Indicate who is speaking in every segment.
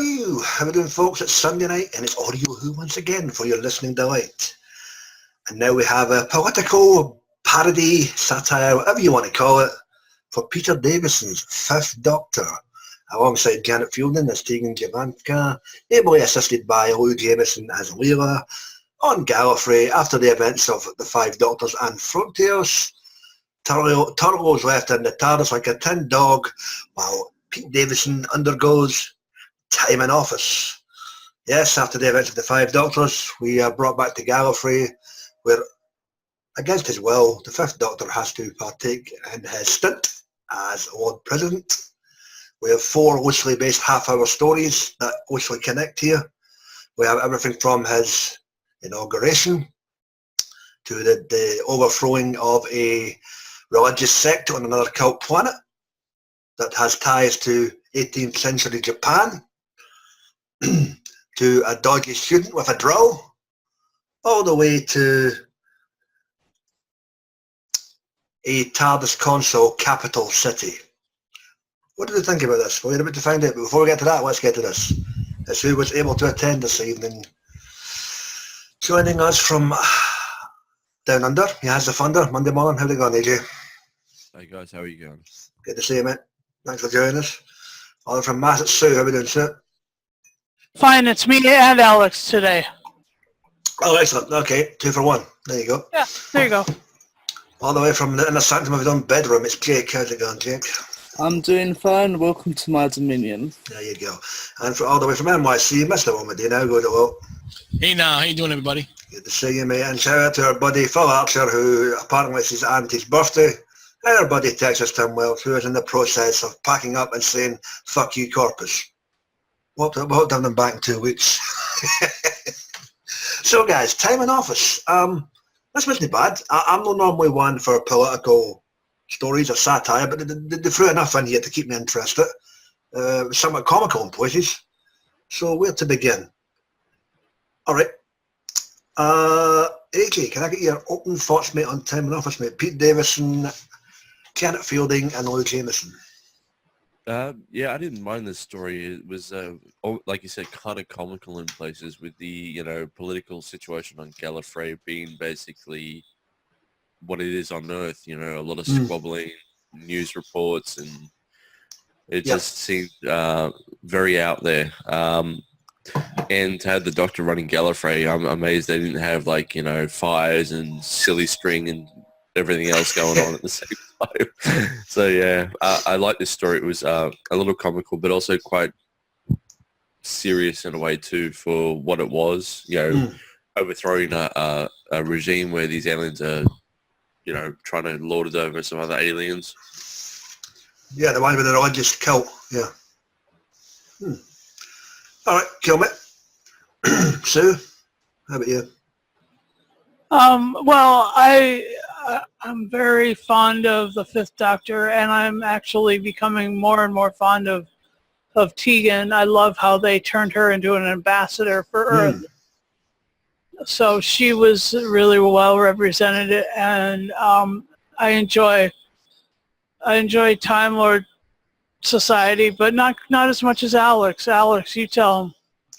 Speaker 1: you? How are we doing, folks? It's Sunday night and it's Audio Who once again for your listening delight. And now we have a political parody, satire, whatever you want to call it, for Peter Davison's Fifth Doctor, alongside Janet Fielding as Tegan Javanka, ably assisted by Lou Jameson as Leela, on Gallifrey after the events of the Five Doctors and Frontiers. Turlo's left in the TARDIS like a tin dog, while Pete Davison undergoes time in office. Yes, after the events of the Five Doctors, we are brought back to Gallifrey, where, against his will, the Fifth Doctor has to partake in his stint as Lord President. We have 4 loosely based half-hour stories that loosely connect here. We have everything from his inauguration to the overthrowing of a religious sect on another cult planet that has ties to 18th century Japan, to a dodgy student with a drill, all the way to a TARDIS console capital city. What do you think about this? Well, you're about to find out, but before we get to that, let's get to this. It's who was able to attend this evening. Joining us from down under, he has the thunder, Monday morning. How's it going, AJ?
Speaker 2: Hey guys, how are you going?
Speaker 1: Good to see you, mate. Thanks for joining us. All from Mass at Sue, how are we doing, Sue?
Speaker 3: Fine, it's me and Alex today.
Speaker 1: Oh, excellent. Okay, 2 for 1. There you go.
Speaker 3: Yeah, there you go.
Speaker 1: All the way from the inner sanctum of his own bedroom, it's Jake. How's it going, Jake?
Speaker 4: I'm doing fine. Welcome to my dominion.
Speaker 1: There you go. And all the way from NYC, Mr. Womadine. Now go to well.
Speaker 5: Hey now, how you doing, everybody?
Speaker 1: Good to see you, mate. And shout out to our buddy Phil Archer, who apparently it's his auntie's birthday. And our buddy Texas Tim Welch, who is in the process of packing up and saying, "Fuck you, Corpus." We'll have them back in 2 weeks. So, guys, time in office. This wasn't bad. I'm not normally one for political stories or satire, but they threw enough in here to keep me interested. It was somewhat comical in places. So, where to begin? All right. AJ, can I get your open thoughts, mate, on time in office, mate? Pete Davison, Janet Fielding, and Lou Jameson.
Speaker 2: Yeah, I didn't mind this story. It was, like you said, kind of comical in places with the, political situation on Gallifrey being basically what it is on Earth, a lot of squabbling, news reports, and it just seemed very out there. And to have the Doctor running Gallifrey, I'm amazed they didn't have, fires and silly string and everything else going on at the same time. So, yeah, I like this story. It was a little comical, but also quite serious in a way, too, for what it was, overthrowing a regime where these aliens are, trying to lord it over some other aliens.
Speaker 1: Yeah, the one with the religious cult, yeah. All right, kill me. Sue, how about you?
Speaker 3: Well, I'm very fond of the Fifth Doctor, and I'm actually becoming more and more fond of Tegan. I love how they turned her into an ambassador for Earth. So she was really well represented, and I enjoy Time Lord Society, but not as much as Alex. Alex, you tell him.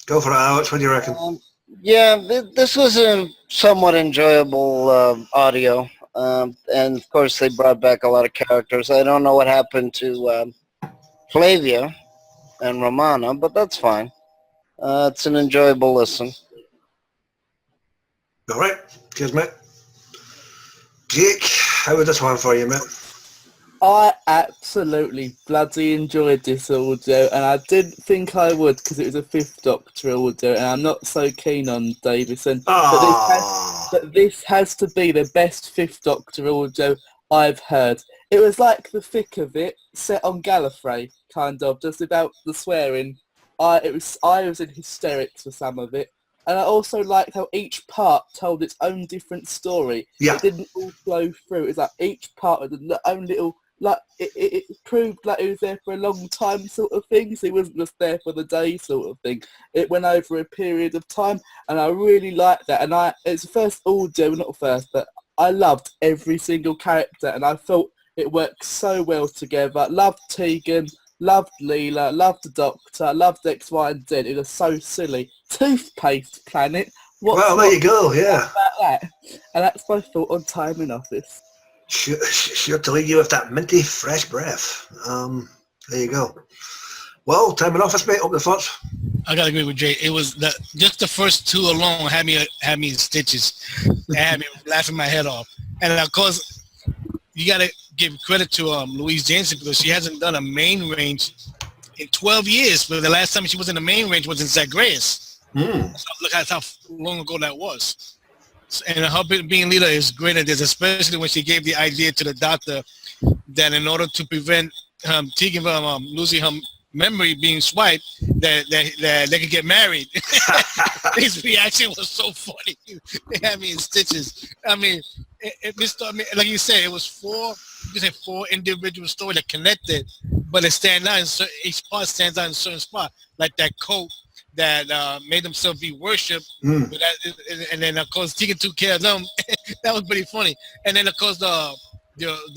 Speaker 1: Go for it, Alex. What do you reckon?
Speaker 4: Yeah, this was a somewhat enjoyable audio. And, of course, they brought back a lot of characters. I don't know what happened to Flavia and Romana, but that's fine. It's an enjoyable listen.
Speaker 1: All right. Cheers, mate. Jake, how was this one for you, mate?
Speaker 4: I absolutely bloody enjoyed this audio, and I didn't think I would because it was a Fifth Doctor audio, and I'm not so keen on Davison. But this has to be the best Fifth Doctor audio I've heard. It was like the thick of it, set on Gallifrey, kind of, just about the swearing. I was in hysterics for some of it. And I also liked how each part told its own different story.
Speaker 1: Yeah.
Speaker 4: It didn't all flow through. It's like each part was its own little, it proved like it was there for a long time sort of thing. So it wasn't just there for the day sort of thing. It went over a period of time, and I really liked that. And it's the first audio, not first, but I loved every single character, and I thought it worked so well together. Loved Tegan, Loved Leela, loved the Doctor, loved X, Y, and Z. It was so silly. Toothpaste Planet.
Speaker 1: Well, there you go, yeah.
Speaker 4: About that? And that's my thought on Time in Office.
Speaker 1: Sure to leave you with that minty, fresh breath. There you go. Well, Time in Office, mate, up the thoughts.
Speaker 5: I gotta agree with Jay. It was just the first two alone had me in stitches. It had me laughing my head off. And of course, you gotta give credit to Louise Jameson because she hasn't done a main range in 12 years. But the last time she was in the main range was in Zagreus. So look at how long ago that was. And her being leader is great at this, especially when she gave the idea to the Doctor that in order to prevent Tegan from losing her memory being swiped, that they could get married. His reaction was so funny. They had me in stitches. I mean, like you said, it was four individual stories that connected, but it stands out. Each part stands out in a certain spot, like that coat that made themselves be worshipped. And then of course Tegan took care of them. That was pretty funny. And then of course the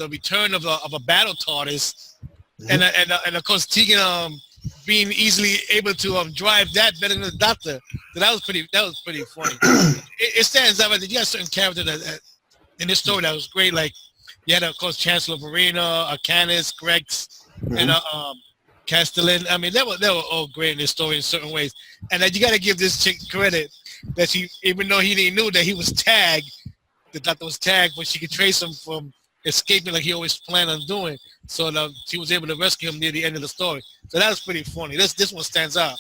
Speaker 5: return of a battle TARDIS, and of course Tegan being easily able to drive that better than the Doctor. So that was pretty funny. It stands out. You got certain characters that in this story that was great. Like you had of course Chancellor Verena, Arcanus, Grex, and Castellan. I mean, they were all great in this story in certain ways. And you got to give this chick credit that she, even though he didn't know that he was tagged, the Doctor was tagged, but she could trace him from escaping like he always planned on doing. So she was able to rescue him near the end of the story. So that was pretty funny. This one stands out.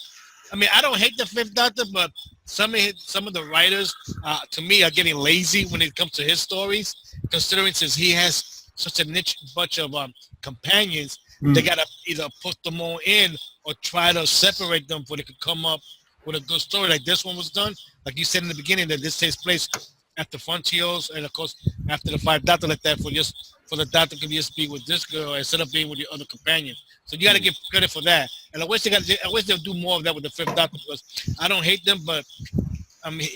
Speaker 5: I mean, I don't hate the Fifth Doctor, but some of the writers, to me, are getting lazy when it comes to his stories, considering since he has such a niche bunch of companions, they got to either put them all in or try to separate them before they could come up with a good story like this one was done. Like you said in the beginning, that this takes place after Frontiers and, of course, after the Five Doctor like that for the Doctor to just be with this girl instead of being with the other companion. So you got to give credit for that. And I wish they'll do more of that with the Fifth Doctor because I don't hate them, but I mean,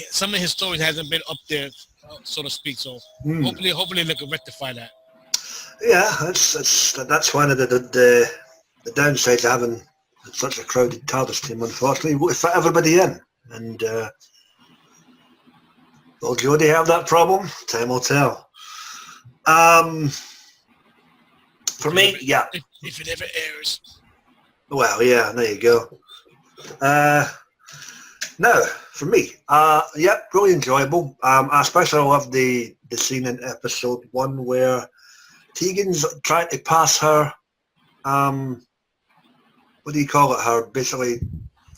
Speaker 5: some of his stories hasn't been up there, so to speak. So hopefully they can rectify that.
Speaker 1: Yeah, that's one of the downsides of having such a crowded TARDIS team, unfortunately. We fit everybody in. And will Jodie have that problem? Time will tell. For me, yeah.
Speaker 5: If it ever airs.
Speaker 1: Well, yeah, there you go. Now, for me, yeah, really enjoyable. I especially love the scene in episode 1 where Tegan's trying to pass her, what do you call it, her basically...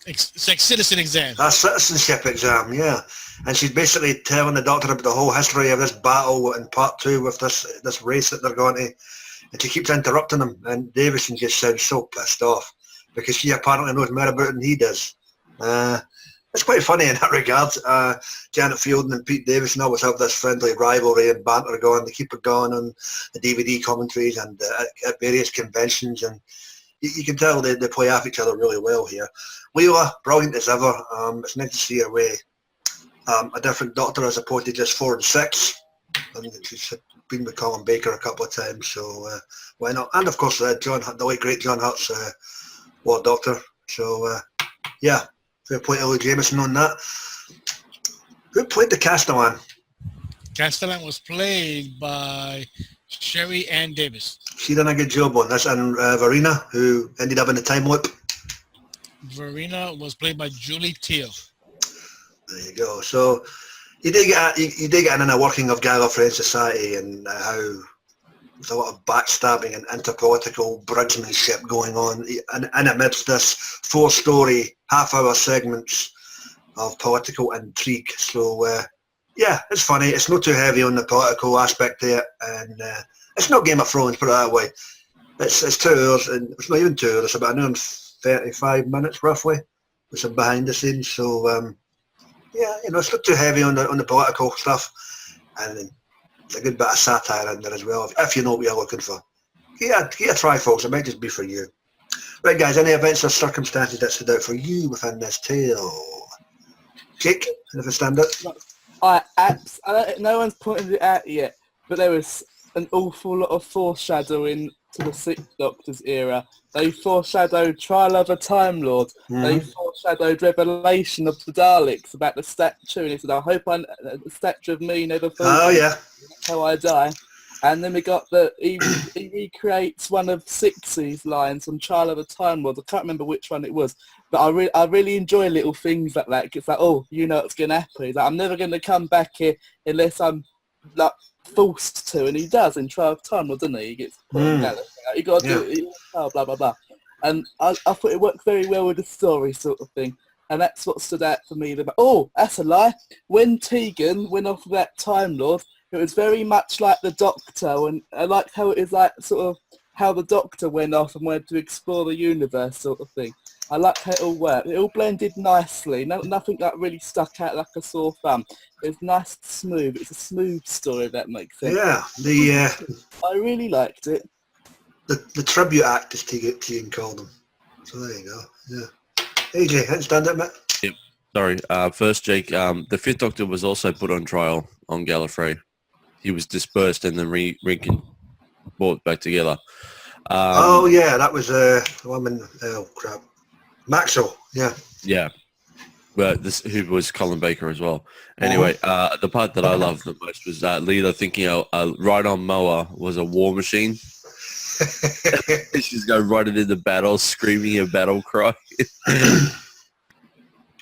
Speaker 5: It's like citizen exam.
Speaker 1: A citizenship exam, yeah. And she's basically telling the Doctor about the whole history of this battle in part 2 with this race that they're going to. And she keeps interrupting him. And Davison just sounds so pissed off because she apparently knows more about it than he does. It's quite funny in that regard. Janet Fielding and Pete Davison always have this friendly rivalry and banter going. They keep it going on the DVD commentaries and at various conventions. And you can tell they play off each other really well here. Leela, brilliant as ever. It's nice to see her way. A different Doctor as opposed to just 4 and 6. And she's been with Colin Baker a couple of times, so why not? And of course, the late great John Hurt's War Doctor. So yeah, fair play to Louis Jameson on that. Who played the Castellan?
Speaker 5: Castellan was played by Sherry Ann Davis.
Speaker 1: She done a good job on this, and Verena, who ended up in the time loop.
Speaker 5: Verena was played by Julie Teal.
Speaker 1: There you go. So you did get an inner working of Gallifrey society and how there's a lot of backstabbing and interpolitical bridesmanship going on, and amidst this 4-story half-hour segments of political intrigue. So yeah, it's funny. It's not too heavy on the political aspect of it, and it's not Game of Thrones, put it that way. It's 2 hours, and it's not even 2 hours. It's about an hour and 35 minutes roughly with some behind the scenes. So yeah, it's not too heavy on the political stuff, and it's a good bit of satire in there as well, if you know what you're looking for. Yeah, try, folks. It might just be for you. Right, guys, any events or circumstances that stood out for you within this tale? Jake, anything stand out?
Speaker 4: No one's pointed it out yet, but there was an awful lot of foreshadowing to the Sixth Doctor's era. They foreshadowed Trial of a Time Lord. They foreshadowed Revelation of the Daleks about the statue, and he said, "I hope the statue of me never falls.
Speaker 1: Oh yeah.
Speaker 4: That's how I die." And then we got he recreates one of Sixie's lines from Trial of a Time Lord. I can't remember which one it was, but I really enjoy little things like that. It's like, oh, you know what's going to happen. He's like, I'm never going to come back here unless I'm like forced to, and he does in Trial of Time Lord, doesn't he? He gets put on Gallifrey. You got to do it. Blah blah blah. And I thought it worked very well with the story sort of thing. And that's what stood out for me. Oh, that's a lie. When Tegan went off with that Time Lord, it was very much like the Doctor, and I liked how it is like sort of how the Doctor went off and wanted to explore the universe sort of thing. I liked how it all worked. It all blended nicely. Nothing like really stuck out like a sore thumb. It was nice and smooth. It's a smooth story, if that makes sense.
Speaker 1: Yeah,
Speaker 4: I really liked it.
Speaker 1: the tribute act, as Tegan called them. So there you go. Yeah. AJ, understand that, mate?
Speaker 2: Yep. Sorry. First, Jake, the Fifth Doctor was also put on trial on Gallifrey. He was dispersed and then brought back together.
Speaker 1: Oh yeah, that was the woman. Oh crap, Maxwell. Yeah.
Speaker 2: Yeah. Well, who was Colin Baker as well. Anyway, the part that I loved the most was Leela thinking a ride-on mower was a war machine. She's going right into battle, screaming a battle cry.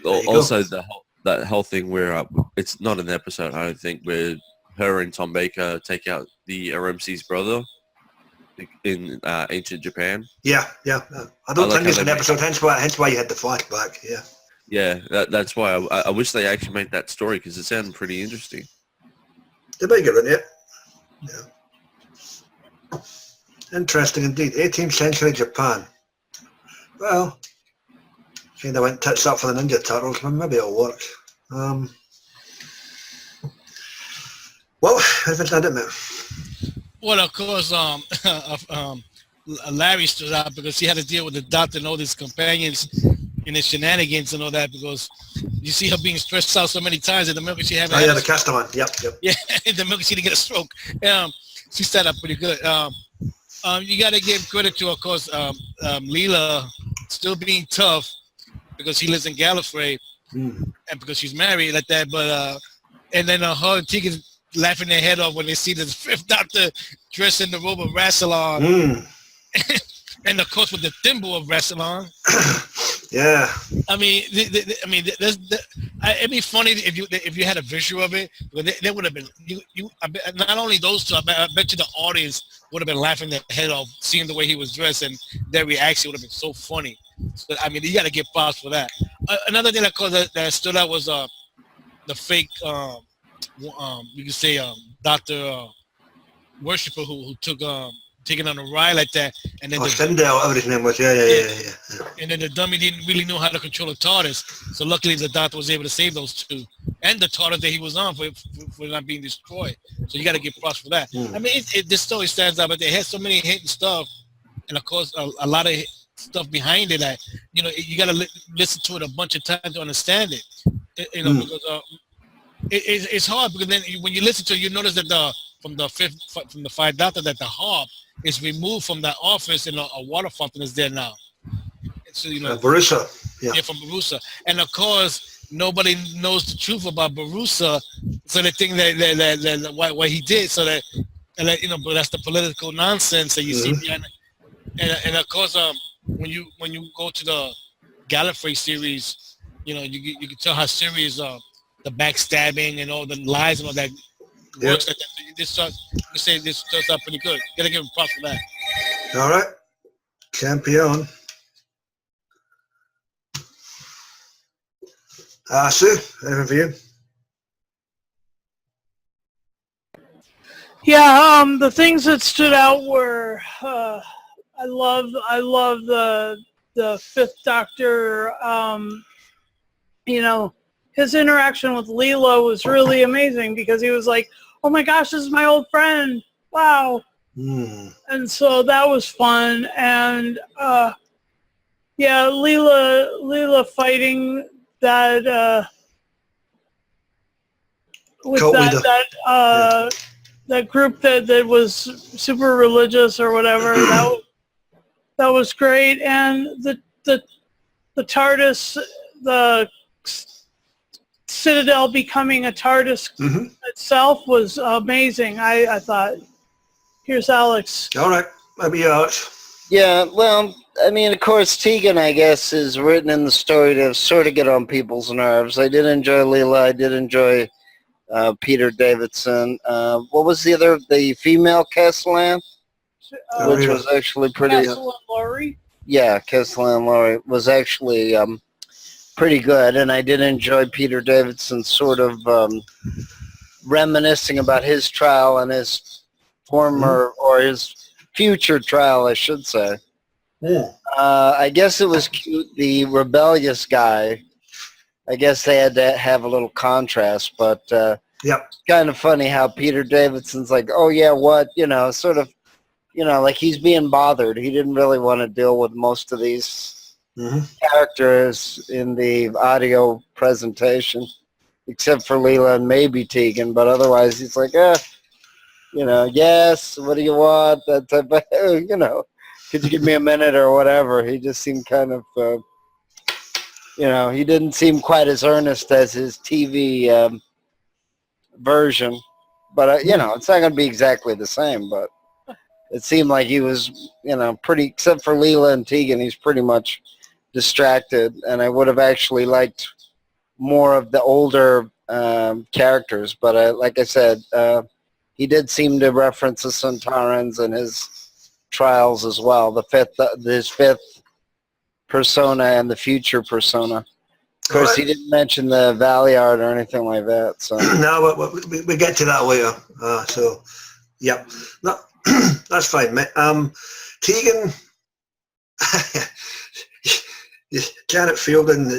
Speaker 2: Also, that whole thing where it's not an episode, I don't think, where her and Tom Baker take out the RMC's brother in ancient Japan.
Speaker 1: Yeah. I don't think it's an episode, hence why you had the flashback. Yeah.
Speaker 2: Yeah, that's why I wish they actually made that story, because it sounded pretty interesting.
Speaker 1: They might get in it. Yeah. Interesting indeed. 18th century Japan. Well, kind of went tits up for the Ninja Turtles. Maybe it'll work. Well, haven't done it, mate.
Speaker 5: Well, of course, Larry stood out because he had to deal with the Doctor and all his companions and his shenanigans and all that, because you see her being stressed out so many times that the milk she having.
Speaker 1: Oh yeah, the Castellan. Yep.
Speaker 5: Yeah, the milk she didn't get a stroke. She set up pretty good. You got to give credit to, of course, Leela still being tough because she lives in Gallifrey and because she's married like that. But and then her and Tegan laughing their head off when they see the Fifth Doctor dressed in the robe of Rassilon. And of course with the thimble of Rassilon.
Speaker 1: Yeah.
Speaker 5: I mean, it'd be funny if you had a visual of it. There would have been not only those two. I bet you the audience would have been laughing their head off seeing the way he was dressed, and their reaction would have been so funny. So, I mean, you got to get props for that. Another thing that stood out was the fake. You could say Dr. Worshipper who took taking on a ride like that, and then
Speaker 1: Sindel, whatever his name was, yeah.
Speaker 5: And then the dummy didn't really know how to control the TARDIS, so luckily the Doctor was able to save those two, and the TARDIS that he was on for not being destroyed. So you got to give props for that. I mean, this story stands out, but they had so many hidden stuff, and of course a lot of stuff behind it that you got to listen to it a bunch of times to understand it. Because it's hard, because then when you listen to it, you notice that from the Fifth Doctor that the harp is removed from that office and a water fountain is there now. So
Speaker 1: Borusa,
Speaker 5: from Borusa, and of course nobody knows the truth about Borusa, so they think that what he did, so that but that's the political nonsense that you see behind it. And of course when you go to the Gallifrey series, you can tell how serious the backstabbing and all the lies and all that works. Like that. This starts out pretty good. Gotta give him props for that.
Speaker 1: All right, champion. Sue, anything for you?
Speaker 3: Yeah, the things that stood out were I love the Fifth Doctor. His interaction with Leela was really amazing, because he was like, "Oh my gosh, this is my old friend! Wow!" And so that was fun. And Leela fighting that with
Speaker 1: cult
Speaker 3: that that group that was super religious or whatever. That was great, and the TARDIS, the Citadel becoming a TARDIS itself was amazing. I thought. Here's Alex.
Speaker 1: All right, let me Alex.
Speaker 6: Yeah, well, I mean, of course, Tegan, I guess, is written in the story to sort of get on people's nerves. I did enjoy Leela. I did enjoy Peter Davison. What was the female Castellan? Which was actually pretty...
Speaker 3: Castellan Laurie?
Speaker 6: Yeah, Castellan Laurie was actually pretty good, and I did enjoy Peter Davison sort of reminiscing about his trial and his former, or his future trial, I should say.
Speaker 1: Yeah.
Speaker 6: I guess it was cute. The rebellious guy, I guess they had to have a little contrast, but it's kind of funny how Peter Davidson's like, oh yeah, what, sort of, like he's being bothered. He didn't really want to deal with most of these characters in the audio presentation, except for Leela and maybe Tegan, but otherwise he's like, yes, what do you want? That type of, could you give me a minute or whatever? He just seemed kind of, he didn't seem quite as earnest as his TV version. But, it's not going to be exactly the same, but it seemed like he was, pretty, except for Leela and Tegan, he's pretty much distracted. And I would have actually liked more of the older characters. But like I said, he did seem to reference the Centaurans and his trials as well. His fifth persona and the future persona. Of course, he didn't mention the Valiard or anything like that. So
Speaker 1: no, we get to that later. No, that's fine, mate. Tegan, Janet Fielding,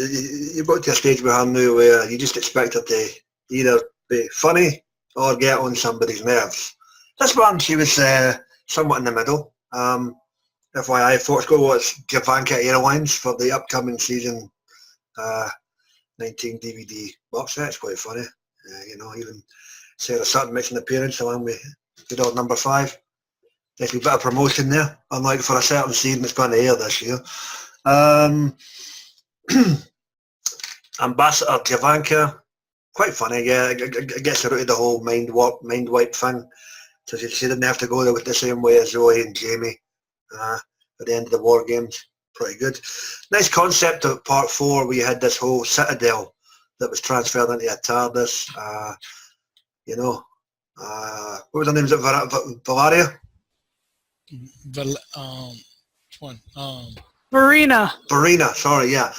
Speaker 1: you got to a stage with her now where you just expect her to either be funny or get on somebody's nerves. This one, she was somewhat in the middle. FYI, folks, go watch Javanka Airlines for the upcoming season 19 DVD box set. It's quite funny. Even Sarah Sutton makes an appearance along with good old number 5. There's a bit of promotion there, unlike for a certain season that's going to air this year. Ambassador Javanka, quite funny, yeah. I guess her out of the whole mind wipe thing. So she didn't have to go there with the same way as Zoe and Jamie at the end of the War Games. Pretty good. Nice concept of part 4 where you had this whole citadel that was transferred into a TARDIS. What was her name? Is it Valeria?
Speaker 3: Verena,
Speaker 1: sorry, yeah.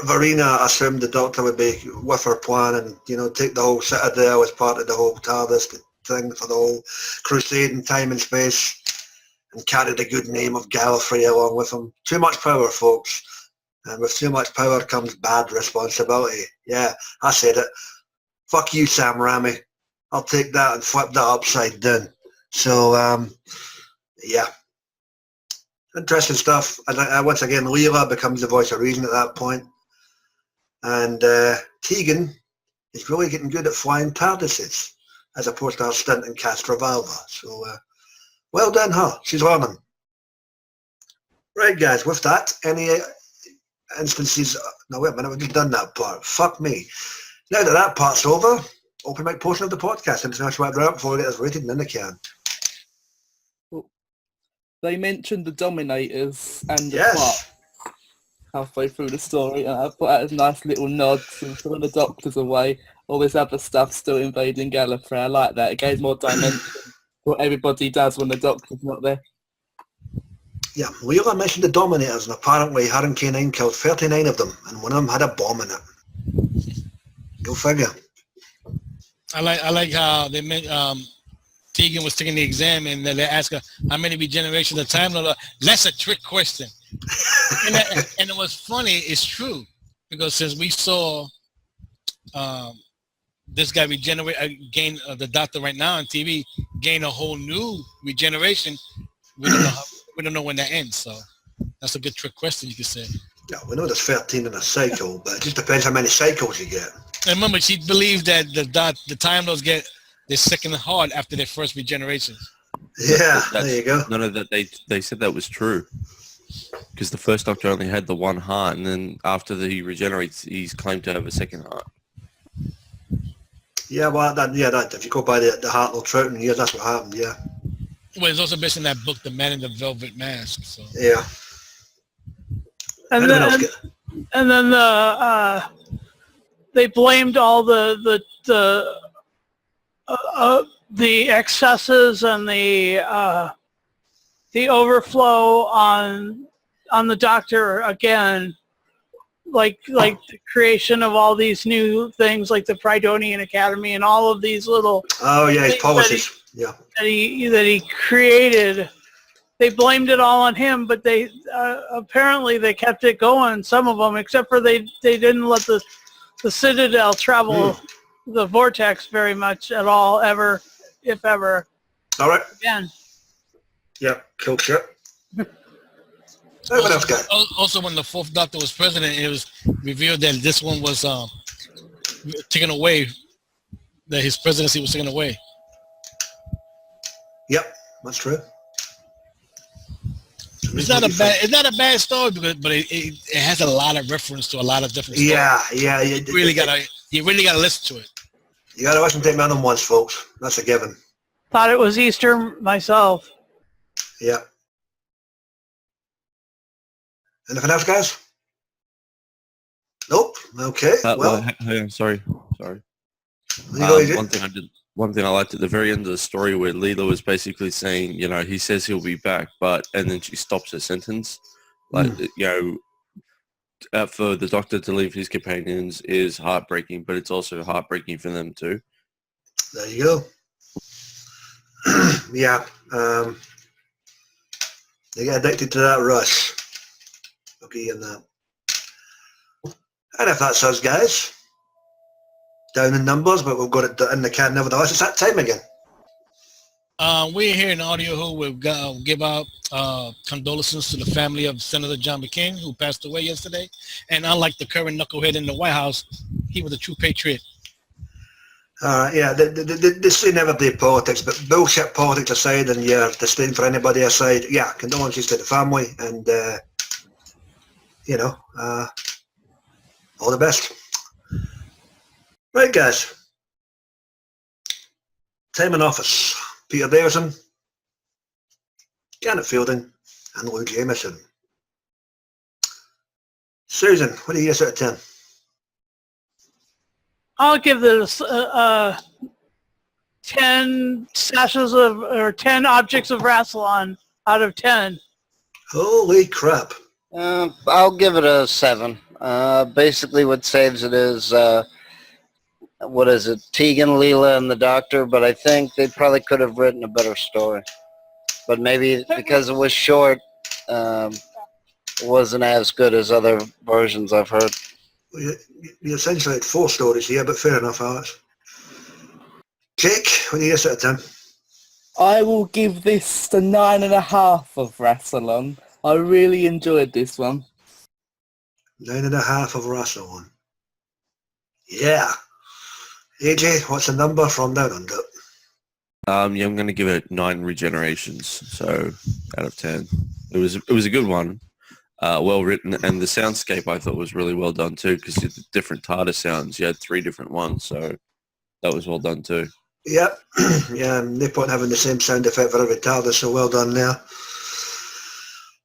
Speaker 1: Verena assumed the Doctor would be with her plan and, take the whole citadel as part of the whole TARDIS thing for the whole crusade in time and space, and carry the good name of Gallifrey along with him. Too much power, folks. And with too much power comes bad responsibility. Yeah, I said it. Fuck you, Sam Raimi. I'll take that and flip that upside down. So, yeah. Interesting stuff. And once again, Leela becomes the voice of reason at that point. And Tegan is really getting good at flying TARDISes, as opposed to her stint in Castrovalva. So, well done, her. She's learning. Right, guys, with that, any instances... No, wait a minute, we've just done that part. Fuck me. Now that part's over, open mic portion of the podcast. And it's right out before we get this rated and in the can.
Speaker 4: They mentioned the Dominators and the plot halfway through the story, and I thought that was a nice little nod to when the Doctor's away, all this other stuff still invading Gallifrey. I like that. It gave more dimension to what everybody does when the Doctor's not there.
Speaker 1: Yeah, Leela mentioned the Dominators, and apparently her and K9 killed 39 of them, and one of them had a bomb in it. Go figure.
Speaker 5: I like how they made Tegan was taking the exam and they asked her how many regenerations of Time Lord. That's a trick question. And it was funny. It's true, because since we saw this guy gain the Doctor right now on TV gain a whole new regeneration, we don't know when that ends. So that's a good trick question, you could say.
Speaker 1: Yeah, we know there's 13 in a cycle, but it just depends how many cycles you get.
Speaker 5: And remember, she believed that the Time Lords get their second heart after their first regeneration.
Speaker 1: Yeah, there you go.
Speaker 2: No, that they said that was true. Because the first Doctor only had the one heart, and then after he regenerates, he's claimed to have a second heart.
Speaker 1: Yeah, well, that if you go by the Hartnell Troughton, yeah, that's what happened. Yeah.
Speaker 5: Well, it's also based on that book, The Man in the Velvet Mask. So.
Speaker 1: Yeah.
Speaker 3: And then they blamed all the excesses and the overflow on the Doctor again, like the creation of all these new things, like the Prydonian Academy and all of these little
Speaker 1: his policies.
Speaker 3: that he created. They blamed it all on him, but they apparently they kept it going. Some of them, except for they didn't let the Citadel travel the vortex very much at all, ever, if ever.
Speaker 1: All right.
Speaker 3: Again.
Speaker 1: Yeah, cool shit. What else, guy?
Speaker 5: Also, when the fourth Doctor was president, it was revealed that this one was taken away, that his presidency was taken away.
Speaker 1: Yep, that's true.
Speaker 5: It's not a bad story, but it has a lot of reference to a lot of different stories.
Speaker 1: Yeah.
Speaker 5: You really gotta listen to it.
Speaker 1: You gotta listen to it more than once, folks. That's a given.
Speaker 3: Thought it was Easter myself.
Speaker 1: Yeah. Anything else, guys? Nope. Okay. Well,
Speaker 2: hey, sorry. One thing I liked at the very end of the story where Leela was basically saying, he says he'll be back, and then she stops her sentence. Like, for the Doctor to leave his companions is heartbreaking, but it's also heartbreaking for them too.
Speaker 1: There you go. Yeah. They get addicted to that rush. Okay, and that. And if that's us, guys, down in numbers, but we've got it in the can nevertheless. It's that time again.
Speaker 5: We're here in Audio Who. We'll give out condolences to the family of Senator John McCain, who passed away yesterday. And unlike the current knucklehead in the White House, he was a true patriot.
Speaker 1: Yeah, this never be politics, but bullshit politics aside and your disdain for anybody aside, yeah, condolences to the family and, all the best. Right, guys. Time in office. Peter Davison, Janet Fielding, and Lou Jameson. Susan, what do you give out of 10?
Speaker 3: I'll give this 10 sashes or 10 objects of Rassilon out of 10.
Speaker 1: Holy crap.
Speaker 6: I'll give it a 7. Basically what saves it is, what is it, Tegan, Leela, and the Doctor, but I think they probably could have written a better story. But maybe because it was short, it wasn't as good as other versions I've heard.
Speaker 1: Well, you essentially had 4 stories here, but fair enough, Alex. Jake, what do you give out of 10?
Speaker 4: I will give this the 9.5 of Rassilon. I really enjoyed this one.
Speaker 1: 9.5 of Rassilon. Yeah. AJ, what's the number from down under?
Speaker 2: I'm going to give it 9 regenerations, so out of 10. It was a good one, well written, and the soundscape I thought was really well done too, because the different TARDIS sounds, you had 3 different ones, so that was well done too.
Speaker 1: Yep, yeah, no point having the same sound effect for every TARDIS, so well done there.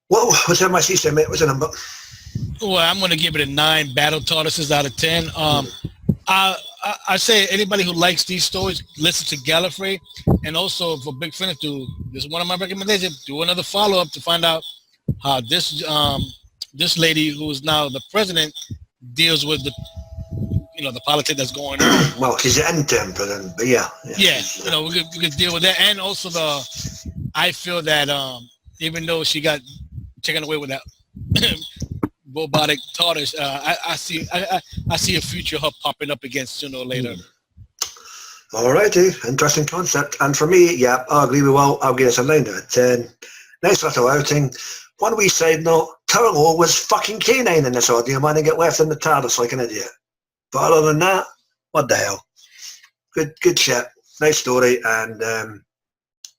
Speaker 1: Whoa, what's that much you say, mate? What's the number?
Speaker 5: Well, I'm going to give it a 9 battle TARDISes out of 10. I say anybody who likes these stories, listen to Gallifrey, and also for Big Finish, this is one of my recommendations, do another follow-up to find out how this lady who is now the president deals with the politics that's going on.
Speaker 1: Well, she's an interim president, but yeah.
Speaker 5: Yeah, we could deal with that, and also I feel that even though she got taken away with that robotic TARDIS, I see a future her popping up again sooner or later.
Speaker 1: Alrighty, interesting concept. And for me, yeah, I agree with Will. I'll give this a 9 out of 10. Nice little outing. One wee side note, Turlo was fucking canine in this audio, man, and get left in the TARDIS like an idiot. But other than that, what the hell? Good shit. nice story, and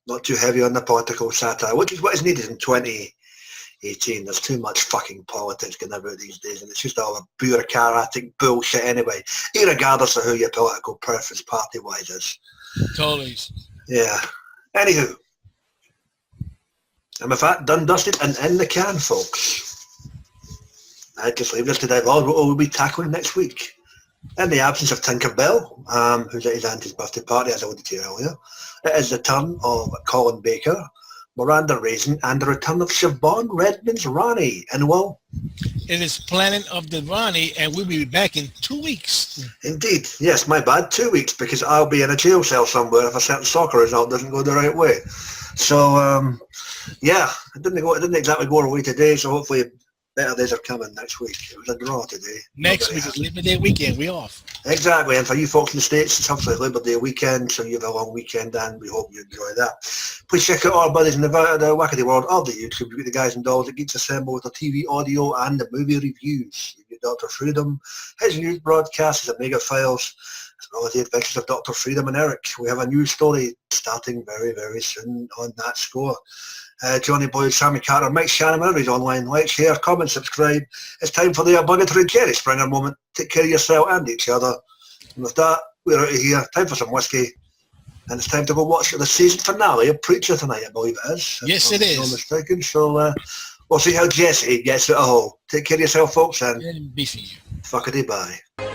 Speaker 1: not too heavy on the political satire, which is what is needed in 2018. There's too much fucking politics going about these days, and it's just all a bureaucratic bullshit anyway, regardless of who your political preference party-wise is.
Speaker 5: Totally.
Speaker 1: Yeah. Anywho, and with that done, dusted, and in the can, folks, I just leave this to divulge what we'll be tackling next week. In the absence of Tinker Bell, who's at his auntie's birthday party, as I alluded to earlier, it is the turn of Colin Baker, Miranda Raisin, and the return of Siobhan Redmond's Ronnie. And well,
Speaker 5: it is Planet of the Ronnie, and we'll be back in 2 weeks.
Speaker 1: Indeed. Yes, my bad. 2 weeks, because I'll be in a jail cell somewhere if a certain soccer result doesn't go the right way. So, yeah, it didn't exactly go our way today, so hopefully better days are coming next week. It was a draw today.
Speaker 5: Next week is Labor Day weekend. We off.
Speaker 1: Exactly, and for you folks in the States, it's obviously Labor Day weekend, so you have a long weekend, and we hope you enjoy that. Please check out our buddies in the wackety world of the YouTube. We've got the guys and dolls that Geeks Assemble with the TV, audio, and the movie reviews. You've got Dr. Freedom, his news broadcast, his Omega Files, as well as the adventures of Dr. Freedom and Eric. We have a new story starting very, very soon on that score. Johnny Boyd, Sammy Carter, Mike Shannon, everybody's online. Like, share, comment, subscribe. It's time for the obligatory Jerry Springer moment. Take care of yourself and each other. And with that, we're out of here. Time for some whiskey. And it's time to go watch the season finale of Preacher tonight, I believe it is.
Speaker 5: Yes, it is.
Speaker 1: No mistaken. So we'll see how Jesse gets it all. Take care of yourself, folks, and
Speaker 5: Be for you.
Speaker 1: fuckity bye.